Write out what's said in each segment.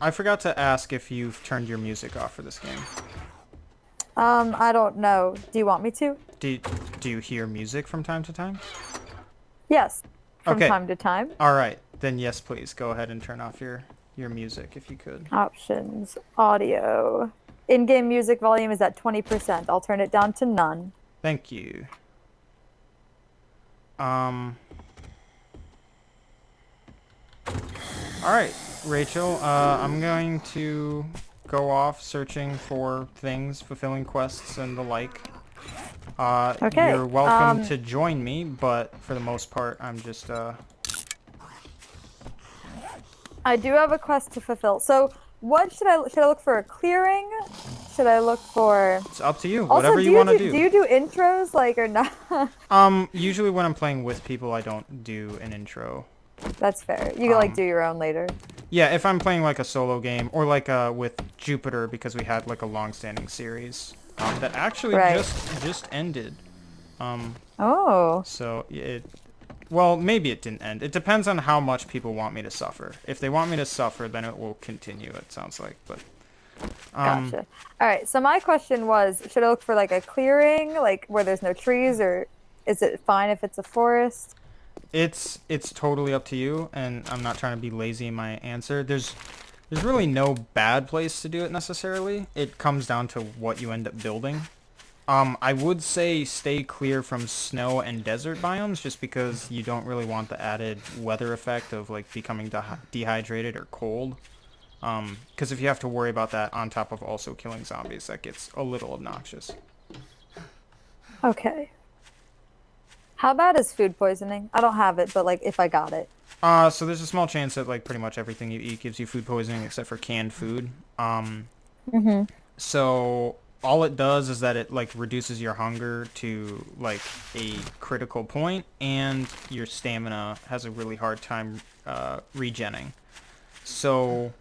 I forgot to ask if you've turned your music off for this game. I don't know. Do you want me to? Do, do you hear music from time to time? Yes, from Okay. time to time. All right. Then yes, please go ahead and turn off your music if you could. Options, audio. In-game music volume is at 20%. I'll turn it down to none. Thank you. Um. All right, Rachel. I'm going to go off searching for things, fulfilling quests, and the like. Okay. You're welcome to join me, but for the most part, I'm just I do have a quest to fulfill. So, what should I look for? A clearing? Should I look for? It's up to you. Also, Whatever you want to do do. you do intros like or not? Usually when I'm playing with people, I don't do an intro. That's fair. You can like do your own later. Yeah, if I'm playing like a solo game or like with Jupiter because we had like a long-standing series that actually Right. just ended. Oh. So well, maybe it didn't end. It depends on how much people want me to suffer. If they want me to suffer, then it will continue, it sounds like. But Gotcha. All right. So my question was, should I look for like a clearing, like where there's no trees, or is it fine if it's a forest? it's totally up to you, and I'm not trying to be lazy in my answer. There's really no bad place to do it necessarily. It comes down to what you end up building. I would say stay clear from snow and desert biomes just because you don't really want the added weather effect of like becoming dehydrated or cold. Because if you have to worry about that on top of also killing zombies, that gets a little obnoxious. Okay. How bad is food poisoning? I don't have it, but like if I got it. So there's a small chance that like pretty much everything you eat gives you food poisoning except for canned food. Mm-hmm. So all it does is that it like reduces your hunger to like a critical point, and your stamina has a really hard time regenning. So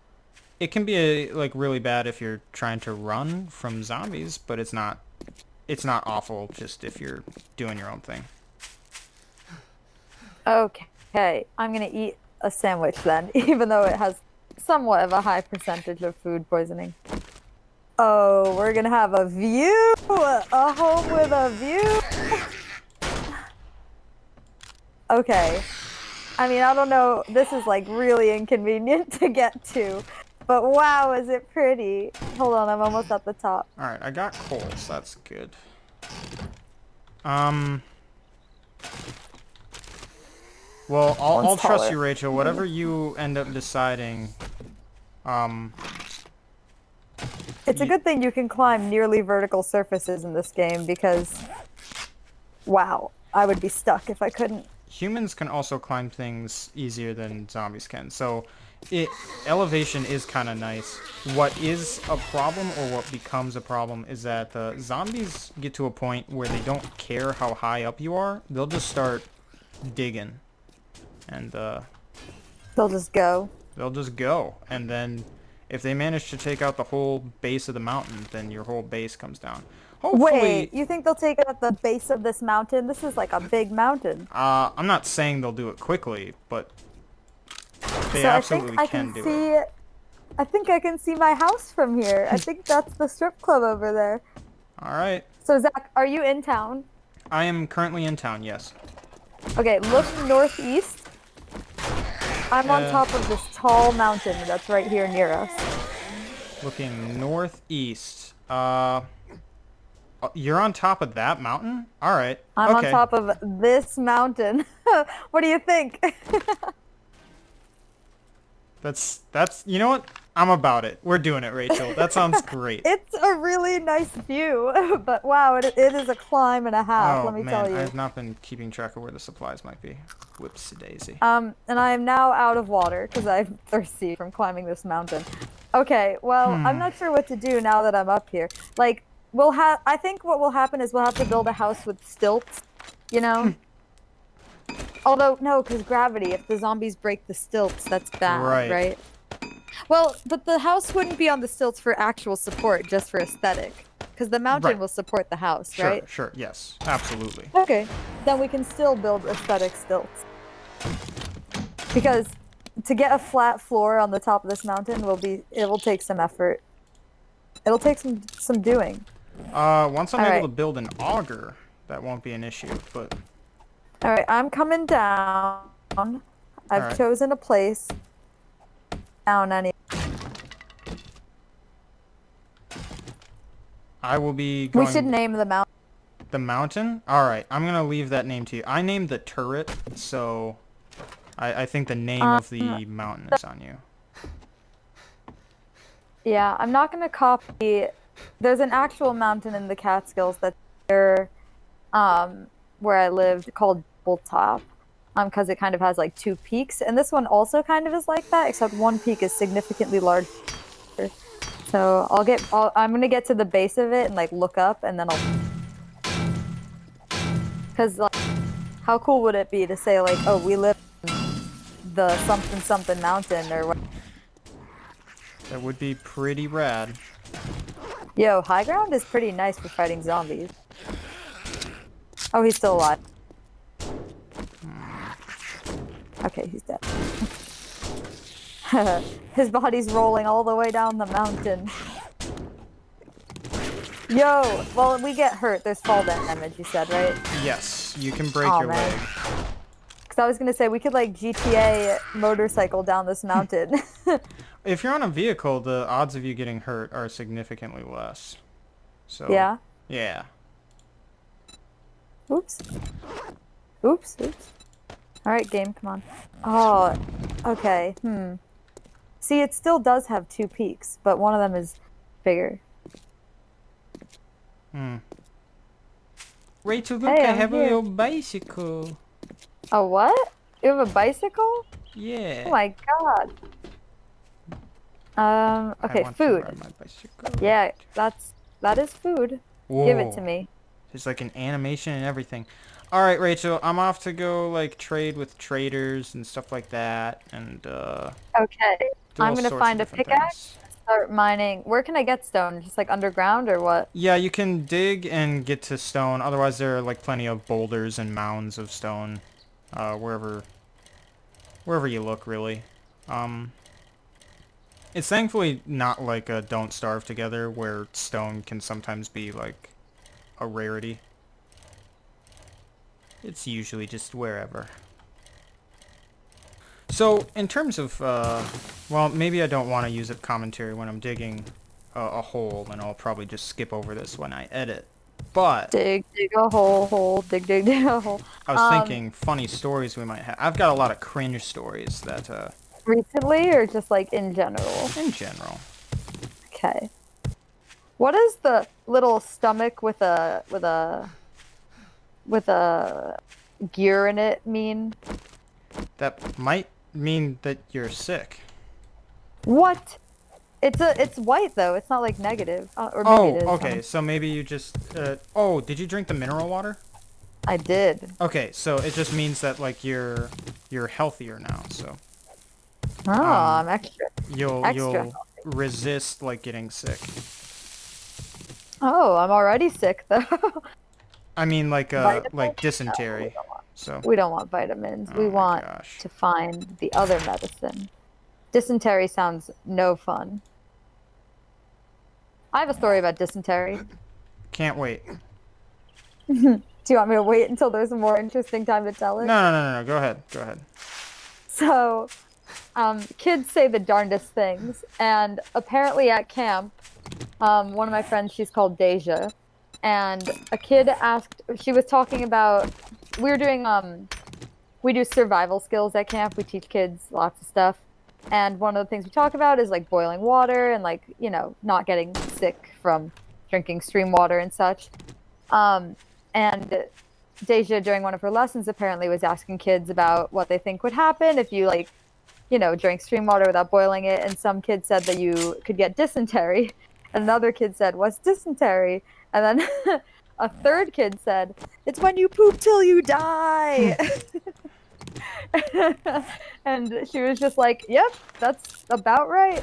it can be like really bad if you're trying to run from zombies, but it's not awful just if you're doing your own thing. Okay. I'm gonna eat a sandwich then, even though it has somewhat of a high percentage of food poisoning. Oh, we're gonna have a view! A home with a view! Okay. I mean, I don't know. This is like really inconvenient to get to. But wow, is it pretty. Hold on, I'm almost at the top. All right, I got coals. That's good. Um. Well, I'll One's trust taller. you, Rachel. Whatever you end up deciding, um, It's a good thing you can climb nearly vertical surfaces in this game because, wow, I would be stuck if I couldn't. humans can also climb things easier than zombies can. So, it elevation is kind of nice. What is a problem, or what becomes a problem, is that the zombies get to a point where they don't care how high up you are. They'll just start digging, and They'll just go. they'll just go. And then, if they manage to take out the whole base of the mountain, then your whole base comes down. Wait, Hopefully, you think they'll take it at the base of this mountain? This is like a big mountain. I'm not saying they'll do it quickly, but they So I think absolutely I can can do it. see, I think I can see my house from here. I think that's the strip club over there. All right. So Zach, are you in town? I am currently in town, yes. Okay, look northeast. I'm on Uh, top of this tall mountain that's right here near us. Looking northeast. You're on top of that mountain? All right. I'm on Okay. top of this mountain. What do you think? That's you know what? I'm about it. We're doing it, Rachel. That sounds great. It's a really nice view, but wow, it is a climb and a half, Oh let me man, tell I you. have not been keeping track of where the supplies might be. Whoopsie daisy. And I am now out of water because I'm thirsty from climbing this mountain. Okay, well, I'm not sure what to do now that I'm up here. Like, I think what will happen is we'll have to build a house with stilts, you know? Although, no, because gravity, if the zombies break the stilts, that's bad, Right. right? Well, but the house wouldn't be on the stilts for actual support, just for aesthetic. Because the mountain Right. will support the house, Sure, right? sure. Yes. Absolutely. Okay, then we can still build aesthetic stilts. Because to get a flat floor on the top of this mountain it will take some effort. It'll take some doing. Once I'm All able right. to build an auger, that won't be an issue, but... All right, I'm coming down. I've Alright. chosen a place down any. I will be We going... should name the mountain. The mountain? Alright, I'm gonna leave that name to you. I named the turret, so... I think the name of the mountain is on you. Yeah, I'm not gonna copy. There's an actual mountain in the Catskills that's near, where I lived called Top, because it kind of has like two peaks, and this one also kind of is like that, except one peak is significantly larger. So I'm gonna get to the base of it and like look up, and then because like, how cool would it be to say like, oh, we live in the something something mountain or what? That would be pretty rad. Yo, high ground is pretty nice for fighting zombies. Oh, he's still alive. Okay, he's dead. His body's rolling all the way down the mountain. Yo, well, we get hurt. There's fall damage, you said, right? Yes, you can break Aw, your man. leg. Because I was gonna say, we could, like, GTA motorcycle down this mountain. If you're on a vehicle, the odds of you getting hurt are significantly less. So, Yeah? yeah. Oops. Oops, oops. Alright, game, come on. Oh, okay, See, it still does have two peaks, but one of them is bigger. Rachel, look, Hey, I I'm have a here. little bicycle. A what? You have a bicycle? Yeah. Oh my god. Okay, I want food. To ride my bicycle. Yeah, that is food. Whoa. Give it to me. There's like an animation and everything. All right, Rachel, I'm off to go like trade with traders and stuff like that, and Okay, do I'm all gonna sorts of find a different pickaxe. things. Start mining. Where can I get stone? Just like underground or what? Yeah, you can dig and get to stone. Otherwise, there are like plenty of boulders and mounds of stone, wherever you look, really. It's thankfully not like a Don't Starve Together, where stone can sometimes be like a rarity. It's usually just wherever. So, in terms of, well, maybe I don't want to use a commentary when I'm digging a hole, and I'll probably just skip over this when I edit. But Dig a hole, dig a hole. I was thinking funny stories we might have. I've got a lot of cringe stories that, Recently or just like in general? in general. Okay. What is the little stomach with a gear in it mean? That might mean that you're sick. What? It's white though. It's not like negative. Or maybe Oh, it is. okay. So maybe you just, oh, did you drink the mineral water? I did. Okay, so it just means that like you're healthier now, so Oh, I'm extra. you'll Extra. resist like getting sick. Oh, I'm already sick though. I mean like Vitamins? dysentery. So We don't want vitamins. Oh We my want gosh. to find the other medicine. Dysentery sounds no fun. I have a story about dysentery. Can't wait. Do you want me to wait until there's a more interesting time to tell it? No. Go ahead. Go ahead. So, kids say the darndest things, and apparently at camp, one of my friends, she's called Deja, and a kid asked, she was talking about, we were doing, we do survival skills at camp. We teach kids lots of stuff. And one of the things we talk about is like boiling water and like, you know, not getting sick from drinking stream water and such. And Deja, during one of her lessons, apparently was asking kids about what they think would happen if you like, you know, drank stream water without boiling it. And some kids said that you could get dysentery. And another kid said, "What's dysentery?" And then a third kid said, "It's when you poop till you die." And she was just like, "Yep, that's about right."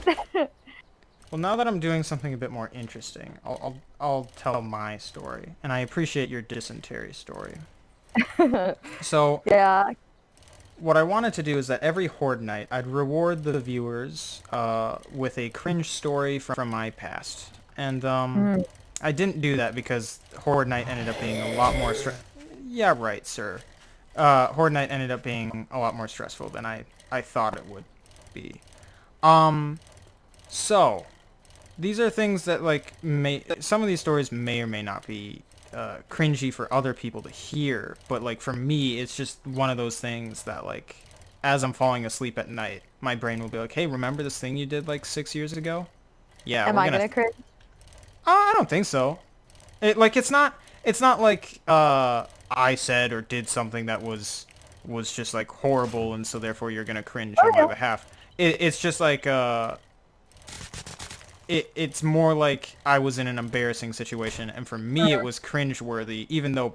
Well, now that I'm doing something a bit more interesting, I'll tell my story, and I appreciate your dysentery story. So Yeah. what I wanted to do is that every Horde night, I'd reward the viewers with a cringe story from my past. And I didn't do that because Horde night ended up being a lot more Yeah, right, sir. Horde night ended up being a lot more stressful than I thought it would be. So these are things that like some of these stories may or may not be cringy for other people to hear, but like for me, it's just one of those things that like as I'm falling asleep at night, my brain will be like, "Hey, remember this thing you did like 6 years ago?" Yeah, Am we're I gonna. gonna cringe? I don't think so. It's not like I said or did something that was just like horrible, and so therefore you're gonna cringe Oh on my yeah. behalf. It's just like it's more like I was in an embarrassing situation, and for me it was cringeworthy, even though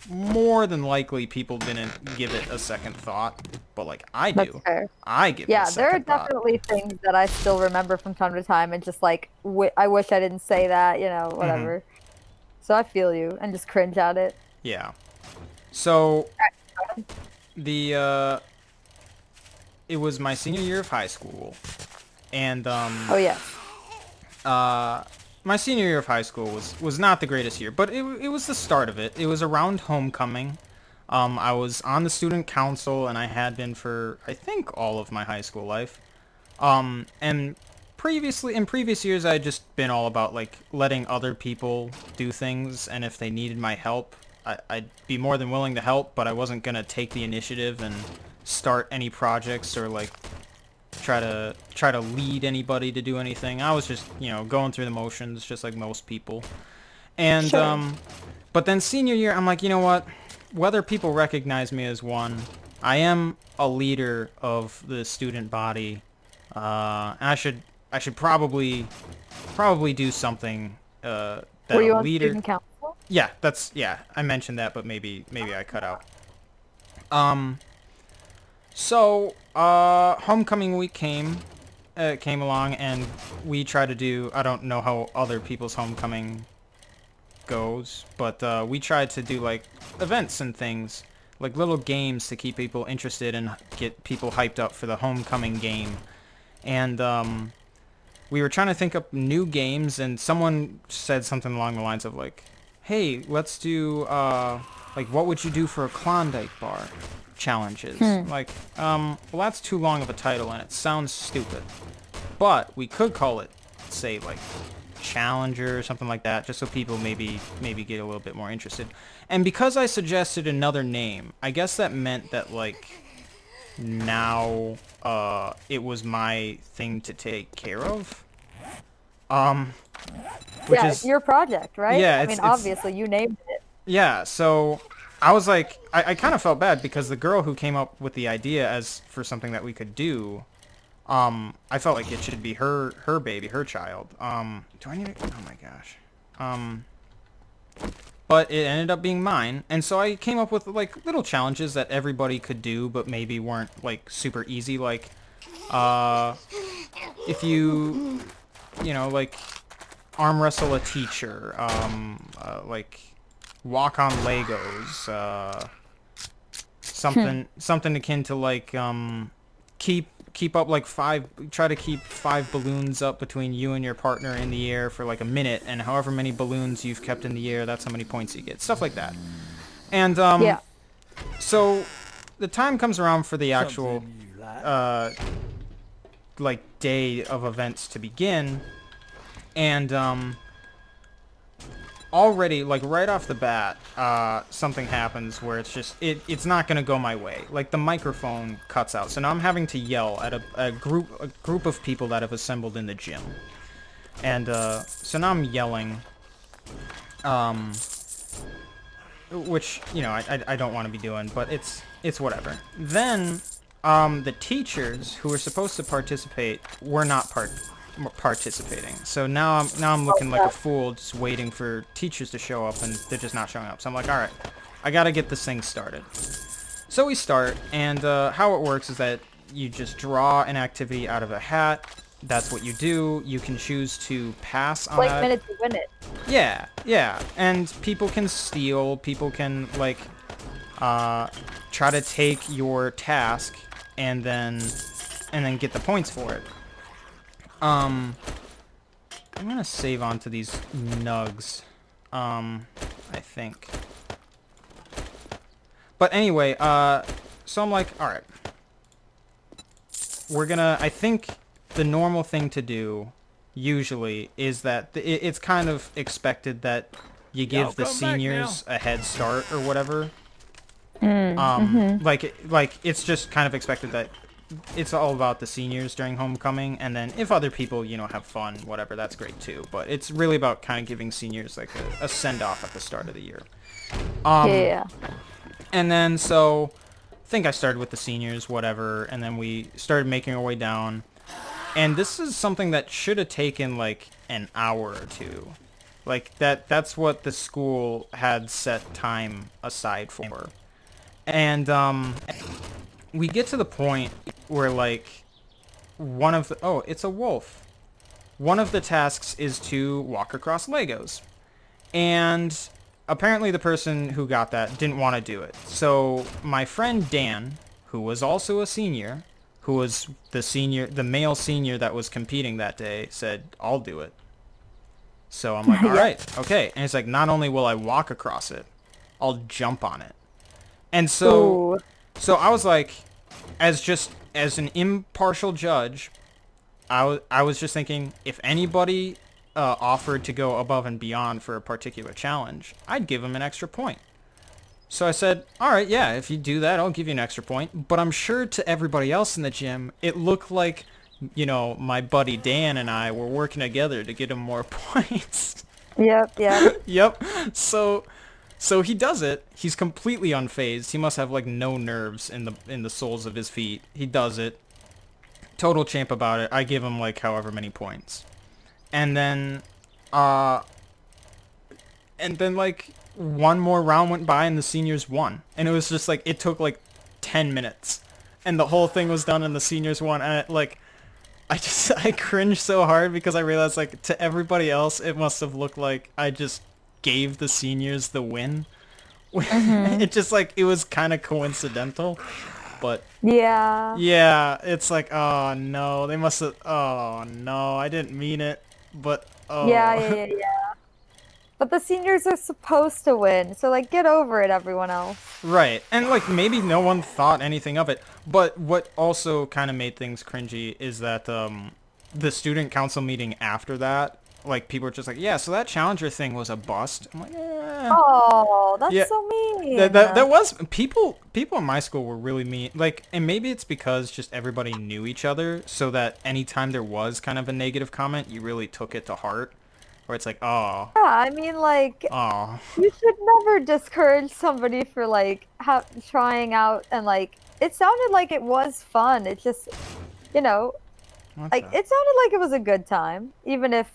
more than likely people didn't give it a second thought. But like I That's do, fair. I give it a Yeah, there are second thought. definitely things that I still remember from time to time, and just like I wish I didn't say that, Hmm. whatever. So I feel you, and just cringe at it. Yeah. So the it was my senior year of high school, and Oh yeah. my senior year of high school was not the greatest year, but it was the start of it. It was around homecoming. I was on the student council, and I had been for I think all of my high school life. And in previous years, I had just been all about like letting other people do things, and if they needed my help, I'd be more than willing to help, but I wasn't gonna take the initiative and start any projects or like try to lead anybody to do anything. I was just, going through the motions just like most people. And Sure. but then senior year, I'm like, you know what? Whether people recognize me as one, I am a leader of the student body. And I should probably do something that Were a you on leader. student council? Yeah, I mentioned that, but maybe I cut out. Um So, homecoming week came along, and we tried to do. I don't know how other people's homecoming goes, but we tried to do like events and things, like little games to keep people interested and get people hyped up for the homecoming game. And we were trying to think up new games, and someone said something along the lines of like, "Hey, let's do like what would you do for a Klondike bar challenges?" Like, well, that's too long of a title, and it sounds stupid. But we could call it, say, like Challenger or something like that, just so people maybe get a little bit more interested. And because I suggested another name, I guess that meant that like now it was my thing to take care of. Um, which Yeah, it's is your project, right? yeah, I it's mean, it's obviously you named it. yeah. So I was like, I kind of felt bad because the girl who came up with the idea as for something that we could do, I felt like it should be her baby, her child. Do I need to? Oh my gosh. But it ended up being mine, and so I came up with like little challenges that everybody could do, but maybe weren't like super easy. Like, if like arm wrestle a teacher, like walk on Legos, something akin to like keep up like try to keep 5 balloons up between you and your partner in the air for like a minute, and however many balloons you've kept in the air, that's how many points you get, stuff like that. And Yeah. so the time comes around for the actual like day of events to begin, and already like right off the bat something happens where it's not gonna go my way. Like the microphone cuts out, so now I'm having to yell at a group of people that have assembled in the gym. And so now I'm yelling, which I don't want to be doing, but it's whatever. Then the teachers who were supposed to participate were not participating. So now I'm looking like a fool, just waiting for teachers to show up, and they're just not showing up. So I'm like, all right, I gotta get this thing started. So we start, and how it works is that you just draw an activity out of a hat. That's what you do. You can choose to pass on Like that. minute to win it. Yeah, and people can steal. People can like try to take your task and then get the points for it. I'm gonna save onto these nugs. I think. But anyway, so I'm like, all right. I think the normal thing to do usually is that it's kind of expected that you give the seniors a head start or whatever. Like it's just kind of expected that it's all about the seniors during homecoming, and then if other people, have fun, whatever, that's great too. But it's really about kind of giving seniors like a send-off at the start of the year. Yeah. And then so I think I started with the seniors, whatever, and then we started making our way down. And this is something that should have taken like an hour or two. Like that's what the school had set time aside for. And we get to the point where like it's a wolf. One of the tasks is to walk across Legos. And apparently the person who got that didn't want to do it. So my friend Dan, who was also a senior, who was the male senior that was competing that day, said, I'll do it. So I'm like, all right, okay. And it's like, not only will I walk across it, I'll jump on it. And so I was like, as an impartial judge, I was just thinking, if anybody offered to go above and beyond for a particular challenge, I'd give them an extra point. So I said, all right, yeah, if you do that, I'll give you an extra point. But I'm sure to everybody else in the gym, it looked like, my buddy Dan and I were working together to get him more points. Yep. Yep. So he does it. He's completely unfazed. He must have like no nerves in the soles of his feet. He does it. Total champ about it. I give him like however many points. And then like one more round went by and the seniors won. And it was just like, it took like 10 minutes and the whole thing was done and the seniors won. And I cringed so hard because I realized like to everybody else, it must have looked like I just gave the seniors the win. It just like, it was kind of coincidental, but yeah, it's like, oh no, they must have, oh no, I didn't mean it, but oh. Yeah. But the seniors are supposed to win, so like get over it, everyone else. Right, and like maybe no one thought anything of it, but what also kind of made things cringy is that the student council meeting after that, like people were just like, yeah, so that challenger thing was a bust. I'm like, oh, that's so mean. That was people in my school were really mean. Like, and maybe it's because just everybody knew each other, so that anytime there was kind of a negative comment, you really took it to heart. Where it's like, oh. Yeah, I mean, like, you should never discourage somebody for like trying out, and like it sounded like it was fun. It just, it sounded like it was a good time, even if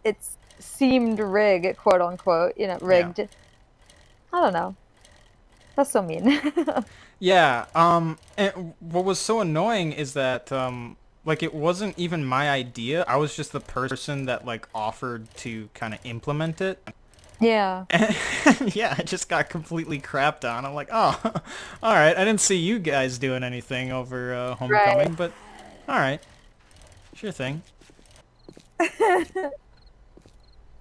it seemed rigged, quote unquote, rigged. Yeah. I don't know. That's so mean. Yeah. And what was so annoying is that like it wasn't even my idea. I was just the person that like offered to kind of implement it. Yeah. And, yeah, I just got completely crapped on. I'm like, oh, all right. I didn't see you guys doing anything over homecoming, but all right, sure thing.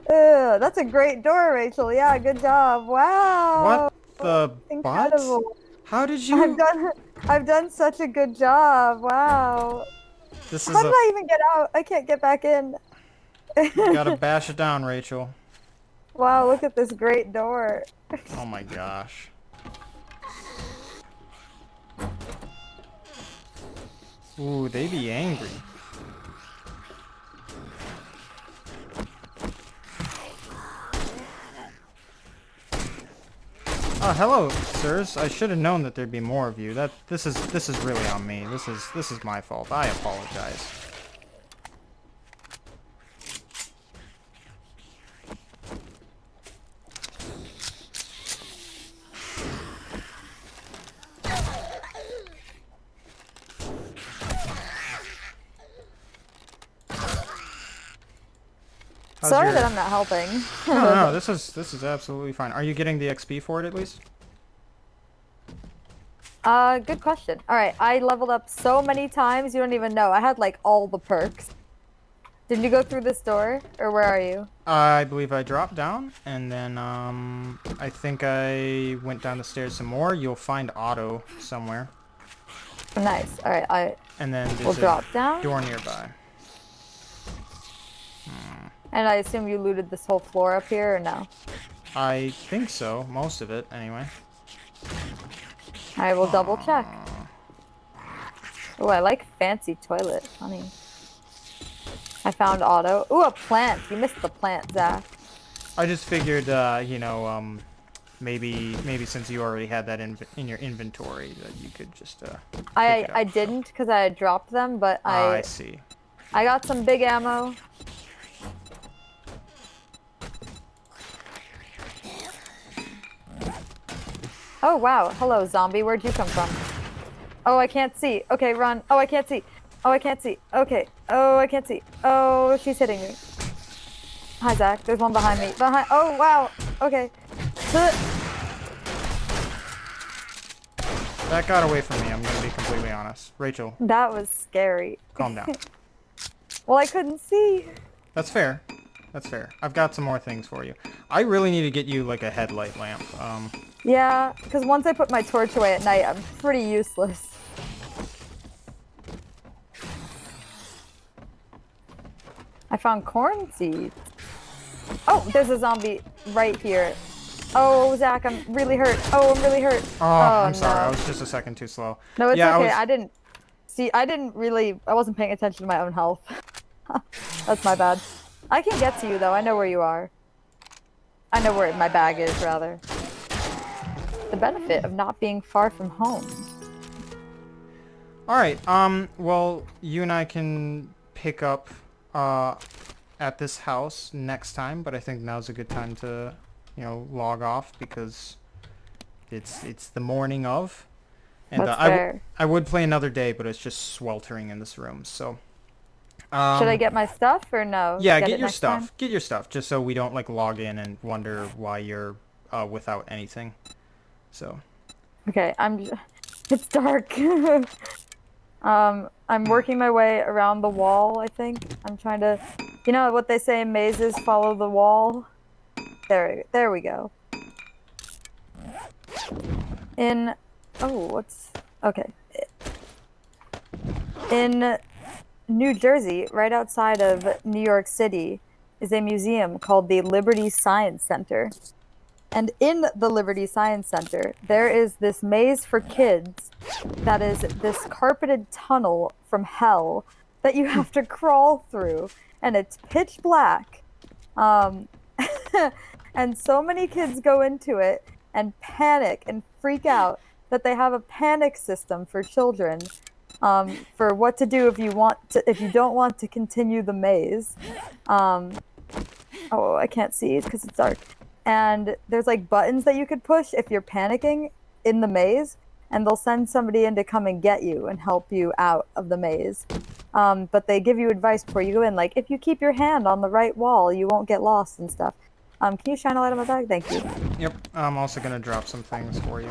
That's a great door, Rachel. Yeah, good job. Wow. What the Incredible. Butt? How did you? I've done such a good job. Wow. How did I even get out? I can't get back in. You gotta bash it down, Rachel. Wow, look at this great door. Oh my gosh. Ooh, they be angry. Oh, hello, sirs. I should have known that there'd be more of you. This is really on me. This is my fault. I apologize. Sorry that I'm not helping. No, this is absolutely fine. Are you getting the XP for it at least? Good question. All right, I leveled up so many times, you don't even know. I had like all the perks. Did you go through this door, or where are you? I believe I dropped down, and then I think I went down the stairs some more. You'll find Otto somewhere, Nice. All right, I and then will there's a drop down. door nearby. And I assume you looted this whole floor up here, or no? I think so, most of it anyway. I will double check. Oh, I like fancy toilet. Funny. I found Otto. Ooh, a plant. You missed the plant, Zach. I just figured, maybe since you already had that in your inventory, that you could just pick it I up. didn't because I had dropped them, but I see. I got some big ammo. Oh wow. Hello, zombie. Where'd you come from? Oh, I can't see. Okay, run. Oh, I can't see. Oh, I can't see. Okay. Oh, I can't see. Oh, she's hitting me. Hi, Zach. There's one behind me. Behind. Oh, wow. Okay. That got away from me, I'm gonna be completely honest. Rachel, That was scary. calm down. Well, I couldn't see. That's fair. That's fair. I've got some more things for you. I really need to get you like a headlight lamp. Yeah, because once I put my torch away at night, I'm pretty useless. I found corn seeds. Oh, there's a zombie right here. Oh, Zach, I'm really hurt. Oh, I'm really hurt. Oh, I'm sorry. No. I was just a second too slow. No, it's Yeah, okay. I wasn't paying attention to my own health. That's my bad. I can get to you, though. I know where you are. I know where my bag is, rather. The benefit of not being far from home. All right. Well, you and I can pick up at this house next time, but I think now's a good time to, log off because it's the morning of, and That's fair. I would play another day, but it's just sweltering in this room. So, Should I get my stuff or no? yeah, Get get it your next stuff. time? Get your stuff, just so we don't like log in and wonder why you're without anything. So. Okay, it's dark. I'm working my way around the wall, I think. I'm trying to, you know what they say in mazes, follow the wall? There we go. Okay. In New Jersey, right outside of New York City, is a museum called the Liberty Science Center. And in the Liberty Science Center, there is this maze for kids that is this carpeted tunnel from hell that you have to crawl through, and it's pitch black. And so many kids go into it and panic and freak out that they have a panic system for children, for what to do if you don't want to continue the maze. Oh, I can't see because it's dark. And there's like buttons that you could push if you're panicking in the maze, and they'll send somebody in to come and get you and help you out of the maze. But they give you advice before you go in, like if you keep your hand on the right wall, you won't get lost and stuff. Can you shine a light on my bag? Thank you. Yep, I'm also gonna drop some things for you.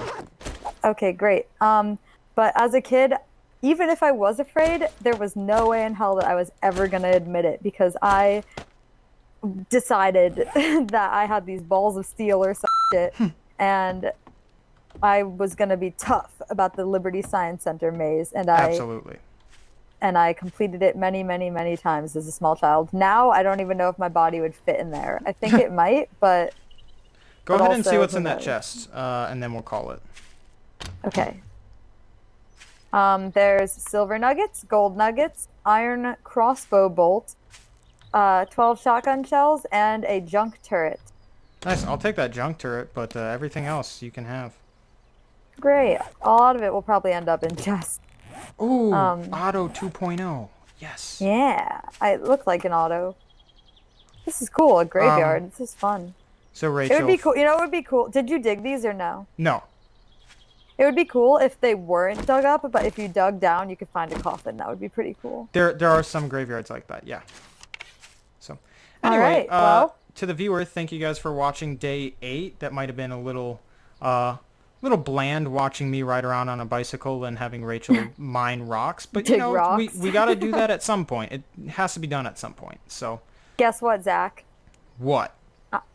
Okay, great. But as a kid, even if I was afraid, there was no way in hell that I was ever gonna admit it because I decided that I had these balls of steel or some shit, and I was gonna be tough about the Liberty Science Center maze, and Absolutely. I completed it many, many, many times as a small child. Now I don't even know if my body would fit in there. I think it might, but Go ahead and see also, what's who in that knows? chest, and then we'll call it. Okay. There's silver nuggets, gold nuggets, iron crossbow bolt, 12 shotgun shells, and a junk turret. Nice. I'll take that junk turret, but everything else you can have. Great. A lot of it will probably end up in chests. Ooh, Auto 2.0. Yes. Yeah, I look like an auto. This is cool. A graveyard. This is fun. So Rachel. It would be cool. You know, it would be cool. Did you dig these or no? No. It would be cool if they weren't dug up, but if you dug down, you could find a coffin. That would be pretty cool. There are some graveyards like that. Yeah. So, anyway, right, well, to the viewer, thank you guys for watching day 8. That might have been a little little bland watching me ride around on a bicycle and having Rachel mine rocks. But you Dig know, rocks. we got to do that at some point. It has to be done at some point. So Guess what, Zach? what?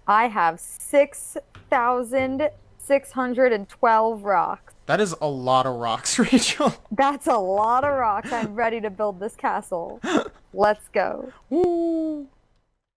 I have 6,612 rocks. That is a lot of rocks, Rachel. That's a lot of rocks. I'm ready to build this castle. Let's go. Woo!